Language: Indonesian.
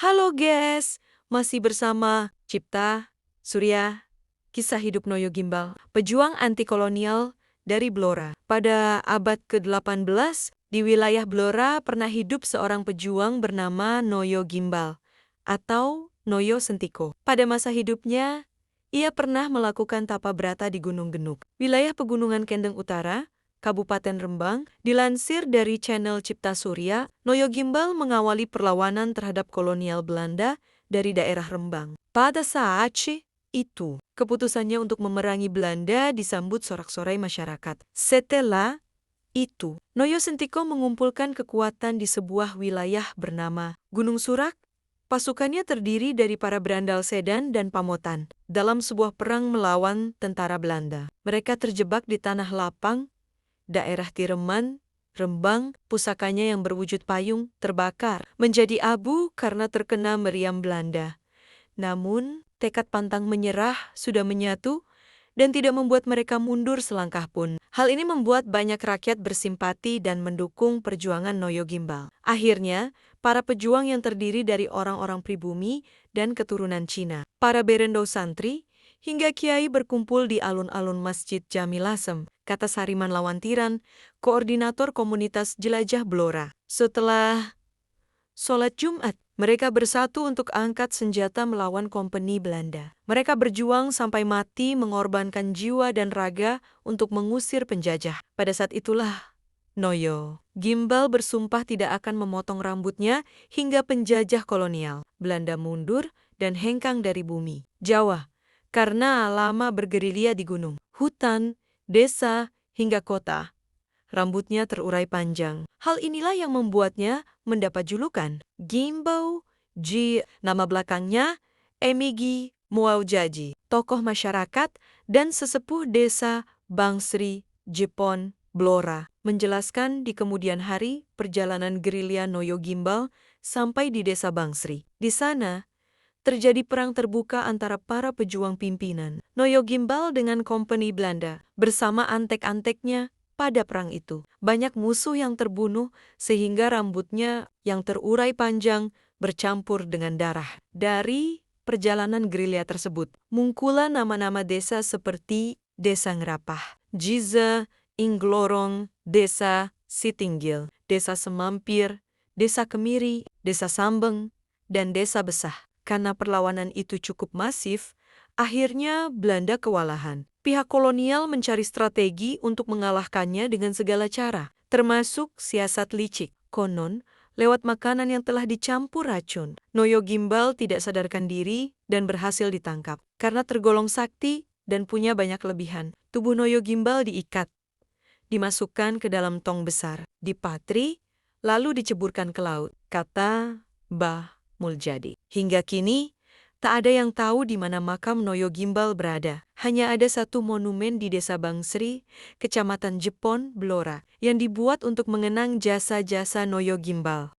Halo guys, masih bersama Cipta, Surya, kisah hidup Noyo Gimbal, pejuang anti-kolonial dari Blora. Pada abad ke-18, di wilayah Blora pernah hidup seorang pejuang bernama Noyo Gimbal, atau Noyo Sentiko. Pada masa hidupnya, ia pernah melakukan tapa brata di Gunung Genuk, wilayah pegunungan Kendeng Utara, Kabupaten Rembang. Dilansir dari channel Cipta Surya, Noyo Gimbal mengawali perlawanan terhadap kolonial Belanda dari daerah Rembang. Pada saat itu, keputusannya untuk memerangi Belanda disambut sorak-sorai masyarakat. Setelah itu, Noyo Sentiko mengumpulkan kekuatan di sebuah wilayah bernama Gunung Surak. Pasukannya terdiri dari para berandal Sedan dan Pamotan dalam sebuah perang melawan tentara Belanda. Mereka terjebak di tanah lapang daerah Tireman, Rembang. Pusakanya yang berwujud payung terbakar menjadi abu karena terkena meriam Belanda. Namun, tekad pantang menyerah sudah menyatu dan tidak membuat mereka mundur selangkah pun. Hal ini membuat banyak rakyat bersimpati dan mendukung perjuangan Noyo Gimbal. Akhirnya, para pejuang yang terdiri dari orang-orang pribumi dan keturunan Cina, para berendau santri, hingga kiai berkumpul di alun-alun Masjid Jami Lasem, kata Sariman Lawantiran, koordinator komunitas jelajah Blora. Setelah sholat Jumat, mereka bersatu untuk angkat senjata melawan kompeni Belanda. Mereka berjuang sampai mati, mengorbankan jiwa dan raga untuk mengusir penjajah. Pada saat itulah, Noyo Gimbal bersumpah tidak akan memotong rambutnya hingga penjajah kolonial Belanda mundur dan hengkang dari bumi Jawa. Karena lama bergerilya di gunung, hutan, desa, hingga kota, rambutnya terurai panjang. Hal inilah yang membuatnya mendapat julukan Gimbal Ji. Nama belakangnya Emigi Muaujaji, tokoh masyarakat dan sesepuh desa Bangsri, Jepon, Blora, menjelaskan di kemudian hari perjalanan gerilya Noyo Gimbal sampai di desa Bangsri. Di sana, terjadi perang terbuka antara para pejuang pimpinan Noyo Gimbal dengan kompeni Belanda. Bersama antek-anteknya pada perang itu, banyak musuh yang terbunuh sehingga rambutnya yang terurai panjang bercampur dengan darah. Dari perjalanan gerilya tersebut, muncullah nama-nama desa seperti Desa Ngerapah, Jize, Inglorong, Desa Sitinggil, Desa Semampir, Desa Kemiri, Desa Sambeng, dan Desa Besah. Karena perlawanan itu cukup masif, akhirnya Belanda kewalahan. Pihak kolonial mencari strategi untuk mengalahkannya dengan segala cara, termasuk siasat licik. Konon, lewat makanan yang telah dicampur racun. Noyo Gimbal tidak sadarkan diri dan berhasil ditangkap. Karena tergolong sakti dan punya banyak kelebihan, tubuh Noyo Gimbal diikat, dimasukkan ke dalam tong besar, dipatri, lalu diceburkan ke laut, kata Mbah Muljadi. Hingga kini, tak ada yang tahu di mana makam Noyo Gimbal berada. Hanya ada satu monumen di Desa Bangsri, Kecamatan Jepon, Blora, yang dibuat untuk mengenang jasa-jasa Noyo Gimbal.